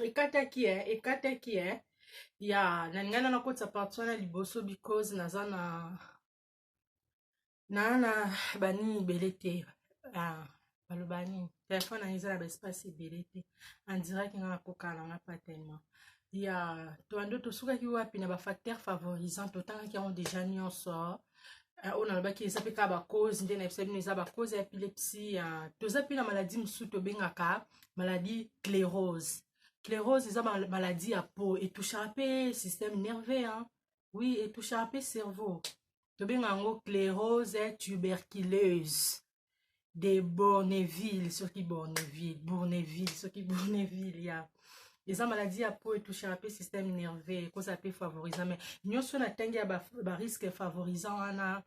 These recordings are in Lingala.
ekataki ya na ngai na kota parti wana liboso because naza na banini ebele te baloba nini telefone na eza na baespace ebele te andiraki nga nakoka nanga pa tellement ya toando tosukaki wapi na bafacteur favorisant totangaki yango deja nyonso oyo nalobaki eza mpe kaka bacause nde na yebisa bino eza bacause ya epilepsie toza mpe na maladi mosusu tobengaka maladi clérose. Clérose eza maladie ya peau etouchaka mpe système nerveux oui etouchaka mpe cerveau tobenga yango clérose tuberculeuse de Bourneville soki Bourneville ya eza maladie ya peau etouchaka mpe système nerveux ekozala mpe favorisant mais nyonso na ntangi ya barisque favorisant wana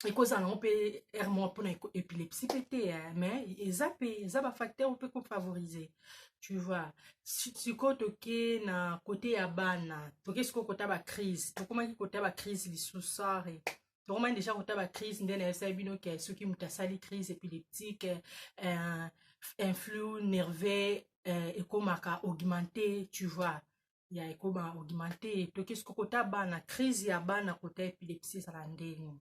ekozala nango mpe ere moko mpona épilepsie mpe te mais eza bafacteur mpe kofavorize tu vois sikoyo toke na kote ya bana toke sikoyo kota bacrise tokomaki kota bacrise lisusu are tokomaki deja kota bacrise nde nayebisaki bino ke soki moto asali crise épileptique influx nerveux ekomaka augmenté tu vois ya ekoma augmenté toke sikoyo kota bana crise ya bana kota épilepsie ezala ndeni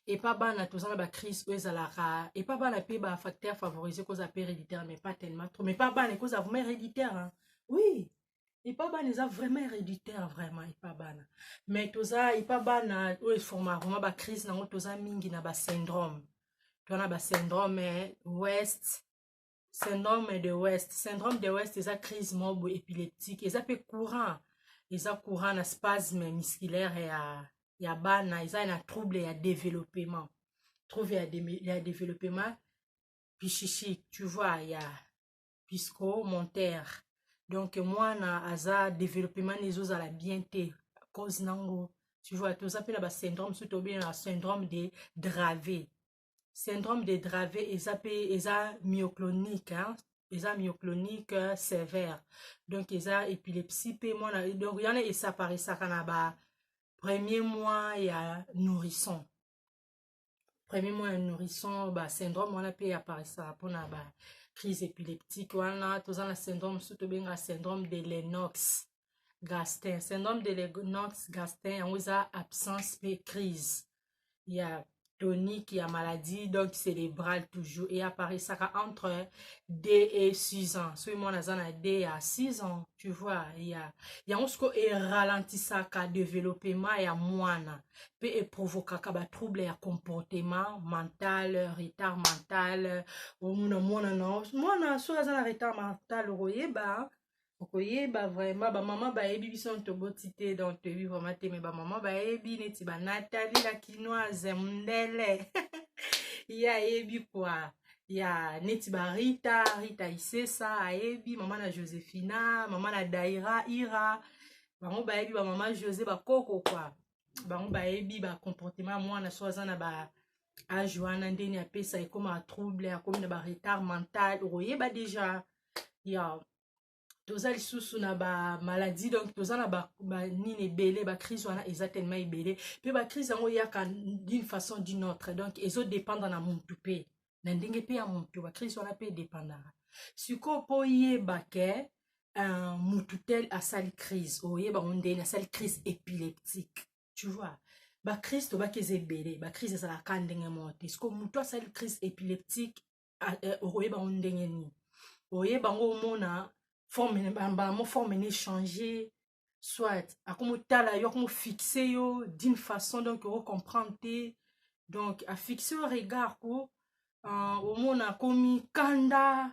epa bana toza na bacrise oyo ezalaka epa bana mpe bafacteur favorisé kozala mpe héréditaire mais pas tellement trop mais pas bana ekozala vraiment héréditaire oui epa bana eza vraiment héréditaire vraiment epa bana mais toza epa bana oyo eforma vraiment bacrise nango toza mingi na basyndrome toza na basyndrome west syndrome de west eza crise moko épileptique eza mpe courant na spasme musculaire ya bana eza na trouble ya développement psychique tu vois ya psychomoteur donc mwana aza développement ezozala bien te cause nango tu vois toza mpe na basyndrome so tobenga na syndrome de Dravet eza myoclonique sévère donc eza épilepsie mpe mwana donc yana esaparisaka na premier mois ya nourrisson syndrome wana mpe aparisaka mpona crise épileptique wana toza na syndrome so tobenga syndrome de Lennox Gastaut yango eza absence mpe crise ya tonique ya maladie donc cérébrale toujours et aparisaka entre 2 et 6 ans soki mwana aza na 2 à 6 ans tu vois yango siko eralentisaka développement ya mwana mpe eprovokaka batrouble ya comportement mental retard mental omona mwana soki aza na retard mental okoyeba vraiment bamama bayebi biso toboti te donc toyebi vraiment te mais bamama bayebi neti banatali la quinoise mundele ye ayebi kwa ya neti barita isesa ayebi mama na josephina mama na daira ira bango bayebi bamama josé bakoko kwa bango bayebi bacomportement mwana so aza na age wana ndeni apesa ekoma trouble akomi na baretard mental okoyeba deja ya toza lisusu na bamaladi donc toza na banini ebele bacrise wana eza tellement ebele mpe bacrise yango eyaka d'une façon d'une autre donc ezodépendre na mutu mpe na ndenge mpe ya mutu bacrise wana mpe edépendaka sikoyo mpo oyeba ke mutu tel asali crise oyeba ngo ndeni asali crise épileptique tu vois bacrise tobaki eza ebele bacrise ezalaka ndenge moko te sikoyo mutu asali crise épileptique okoyeba ngo ndenge nini oyeba ngo omona forme ne changer soit akomotala yo akomofixe yo d'une façon donc ocomprendre te donc afixe yo regard ko omona akomi kanda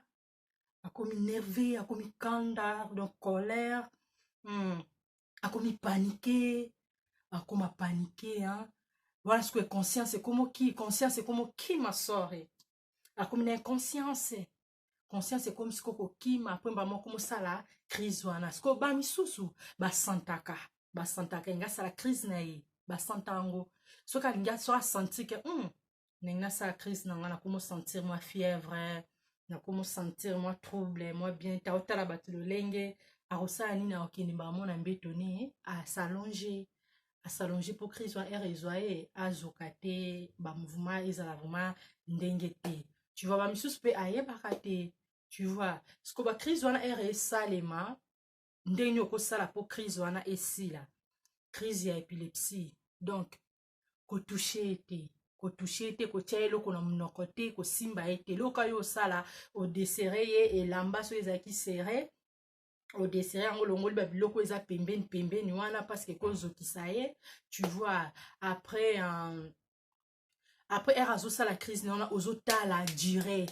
akomi nerveux akomi kanda donc colère akomi paniqué akoma paniqué voilà ce que conscience ekomo ki masore akomi na inconscience conscience ekomi siko kokima apres bamoko mosala crise wana siko bamisusu basantaka inga asala crise na ye basanta yango soki alingi so asentir ke ndenge nasala crise na nga nakomosentir mwa fièvre nakomosentir mwa trouble mwa bien te aotala bato lolenge akosala nini akokende bamona mbeto ne asalonge mpo crise wana ere ezwa ye azoka te bamouvement ezala vraiment ndenge te tu vois bamisusu mpe ayebaka te tu vois ce que ba crise wana ere salema ndenge okosala po crise wana esila crise ya épilepsie donc kotouche te kotia eloko na monoko te kosimba ye te eloko yo osala odesere ye elamba so ezalaki sere odesere yango longoli babiloko eza pembeni wana parce que kozokisa ye tu vois après ere azosala crise na wana ozotala durée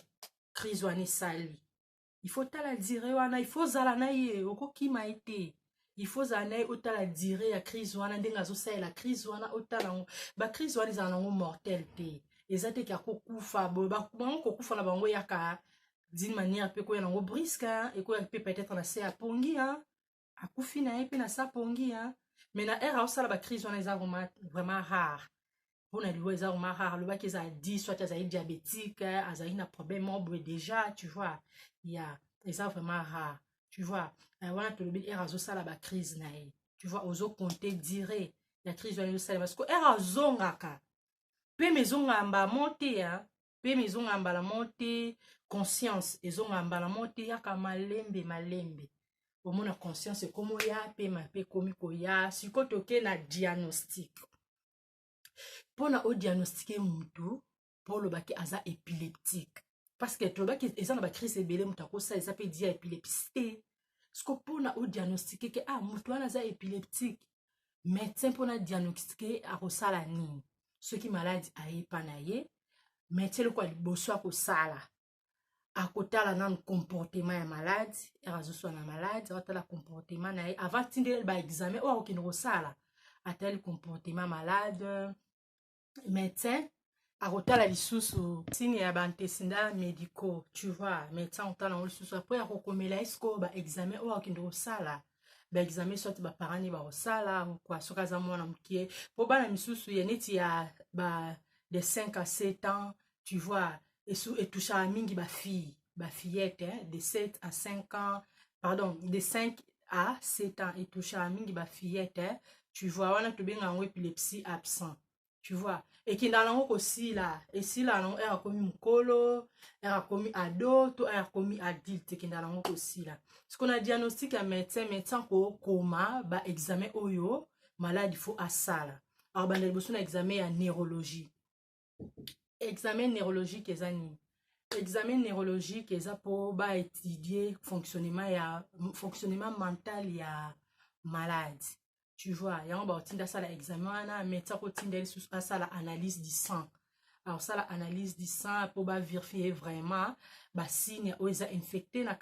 crise wana esali il faut tala durée wana il faut zala na ye okokima ye te il faut zala na ye otala durée ya crise wana ndenge azosalela crise wana otala yango bacrise wana ezala nango mortel te eza te ke akokufa boye bango kokufa na bango eyaka d'une manière mpe koya nango briske ekoya mpe peut-être na se apongi akufi na ye mpe na se apongi mais na ere aosala bacrise wana eza vraiment rare mpona libo eza vraiment rare alobaki eza 10 soit azali diabétique azali na problème moko boye déjà tu vois ya eza vraiment rare tu vois wana tolobi ere azosala bacrise na ye tu vois ozokonte dire ya crise wana ezosalema parce que ere azongaka mpe mezongamba mo te mpe mezongambala mo te conscience ezongambala mo te yaka malembe omona conscience ekomi oya pema mpe ekomi koya sikoyo toke na diagnostic mpona odiagnostike mutu mpo olobaki aza épileptique parce que tolobaki eza na bacrise ebele moto akosala eza mpe dia épilepsie te siko mpona odiagnostike ke motu wana aza épileptique médecin mpona diagnostike akosala nini soki maladi ayepa na ye médecin eloko ya liboso akosala akotala nanu comportement ya maladi ere azosala na maladi akotala comportement na ye avant tindeli baexamen oyo akokende kosala atali comportement malade médecin akotala lisusu signe ya baantécédents médicaux tu vois médecin akotala yango lisusu apres akokomela ye sikoyo baexamen oyo akokende kosala baexamen soit baparani bakosala kwa soki aza mwana mokie mpo bana misusu ya neti ya de 5 à 7 ans tu vois etouchaka mingi bafillette de 7 à 5 ans pardon de 5 à 7 ans etouchaka mingi bafillette tu vois wana tobenga yango épilepsie absent tu vois ekendaka nango kosila esila nango ere akomi mokolo ere akomi ado to ere akomi adulte ekendaka nango kosila siko na diagnostic ya médecin kokoma baexamen oyo maladi fo asala alors banda liboso na examen ya neurologie examen neurologique eza nini examen neurologique eza mpo baétudie fonctionnement mental ya malade tu vois yango baotinda asala examen wana médecin akotinda lisusu asala analyse du sang alors sala analyse du sang mpo bavérifie vraiment basigne oyo eza infecté na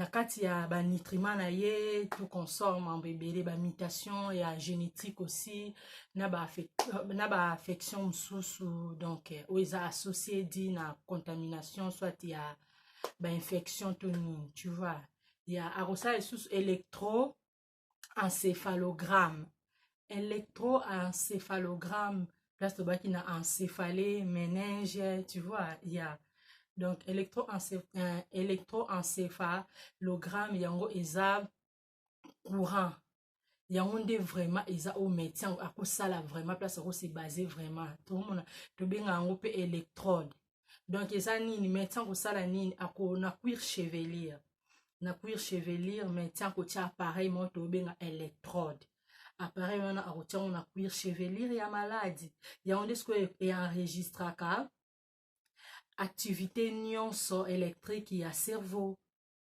kati ya banutriment na ye tout consort mambo ebele bamutation ya génétique aussi na baaffection mosusu donc oyo eza associé di na contamination soit ya bainfection to nini tu vois ya akosala lisusu électroencéphalogramme place tobaki na encéphalé méninge tu vois ya donc électroencéphalogramme yango eza courant yango nde vraiment eza au médecin akosala vraiment place akose base vraiment tomona tobenga yango mpe électrode donc eza nini médecin akosala nini na cuir chevelure médecin akotia appareil moko tobenga électrode appareil wana akotia ngo na cuir chevelure ya maladi yango nde sikoyo enregistraka activité nyonso électrique ya cerveau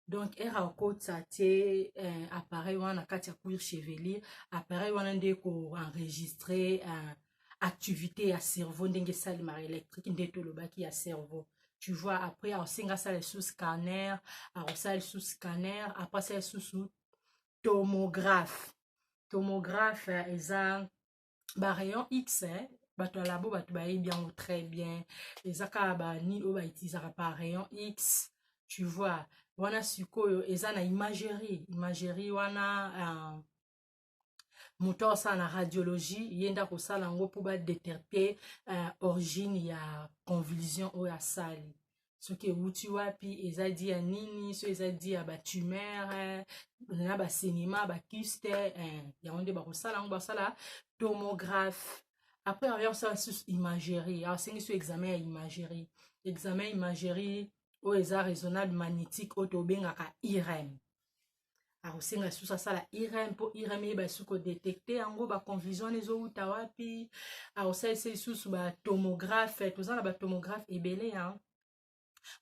donc ere akotisa tie appareil wana na kati ya cuir chevelure appareil wana nde koenregistre activité ya cerveau ndenge esalemaka électrique nde tolobaki ya cerveau tu vois après akosenga asala lisusu scanner akosala lisusu scanner après asala lisusu tomographe eza barayon x bato ya labo bato bayebi yango très bien eza kaka banini oyo bautilisaka par rayon x tu vois wana sikoyo eza na imagerie wana moto asala na radiologie ye nde akosala yango mpo badétecte origine ya convulsion oyo asali soki euti wapi eza di ya nini so eza di ya batumeur na basenima bakyste yango nde bakosala yango basala tomographe après akoya kosala lisusu imagerie asengi so examen ya imagerie oyo eza raisonnable magnétique oyo tobengaka IRM. akosenga lisusu asala IRM mpo IRM yeba lisusu kodetecte yango baconfusion wana ezowuta wapi. akosalisa lisusu batomographe, toza na batomographe ebele ya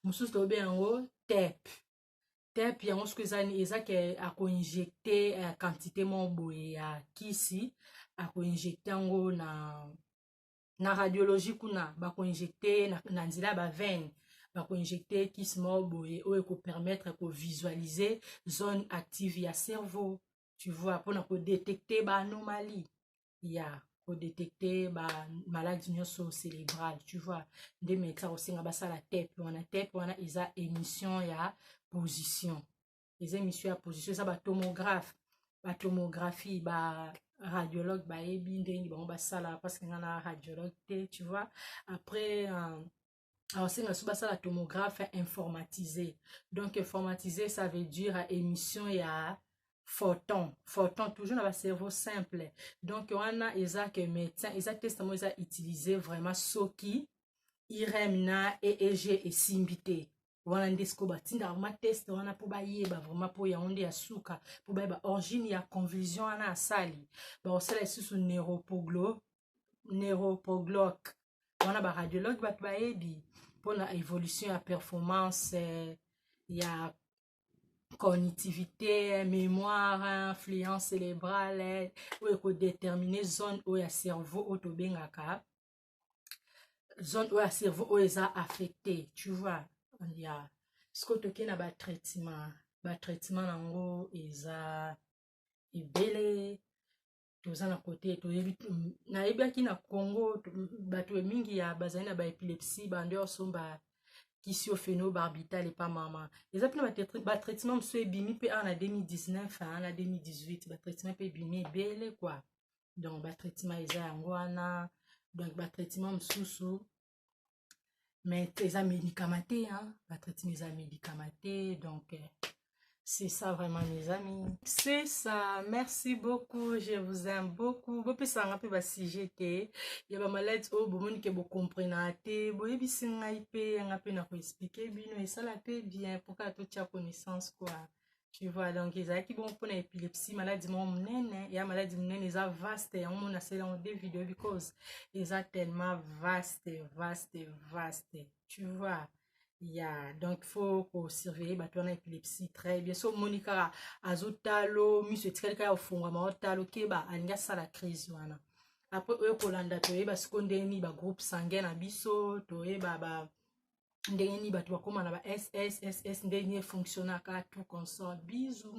mosusu tobe yango TEP yango soki eza ke akoinjecte quantité moko boye ya kisi, akoinjecte yango na radiologie kuna bakoinjecte na nzela ya bavene, bakoinjecte kisi moko boye oyo ekopermettre kovisualize zone active ya cerveau, tu vois, mpona kodetecte baanomalie ya kodetecte bamaladi nyonso cérébrale, tu vois. nde médecin akosenga basala TEP wana eza émission ya position, eza émission ya position, eza batomographie radiologue bayebi ndenge bango basala parce que nga na radiologue te, tu vois. Après akosenga so basala tomographe informatisé, donc informatisé ça veut dire émission ya photon toujours na bacerveau simple, donc wana eza ke médecin eza testament eza utiliser vraiment soki IRM na EEG esimbi te, wana nde siko batindaka vraiment test wana mpo bayeba vraiment mpo yango nde ya suka mpo bayeba origine ya confusion wana asali. bakosala lisusu neuropoglock wana baradiologue bato bayebi mpona évolution ya performance ya cognitivité, mémoire, influence cérébrale oyo ekodétermine zone oyo ya cerveau oyo tobengaka zone oyo ya cerveau oyo eza affecté, tu vois. ya sikoyo tokei na batraitement nango eza ebele. toza na kote toyebi nayebaki na Congo bato mingi ya bazali na baepilepsie bande osomba kisi o phénobarbital epa mama, eza mpena batraitement mosusu ebimi mpe na 2019 na 2018 batraitement mpe ebimi ebele kwa, donc batraitement eza yango wana, donc batraitement mosusu mais eza médicament te, batraitement eza médicament te, donc c'est ça vraiment mes amis, c'est ça. Merci beaucoup, je vous aime beaucoup. bopesa nga mpe basujet te ya bamaladi oyo bomoni ke bokomprena te, boyebisi ngai mpe yanga mpe na koexplike bino esala mpe bien mpoka totia connaissance quoi, tu vois. donc ezalaki bon mpona épilepsie maladi moko monene, ya maladi monene eza vaste, yango mona asala yango 2 vidéo because eza tellement vaste, tu vois. donc faut surveiller bato wana épilepsie très bien. so omoni kaka azotalo miso etikali kaka ofungwama otalo keba alingi asala crise wana. après oyo kolanda toyeba siko ndenge nini bagroupe sanguin na biso, toyeba ndenge nini bato bakoma na ba SSSS ndenge nini efonctionnaka tout consort. Bisous.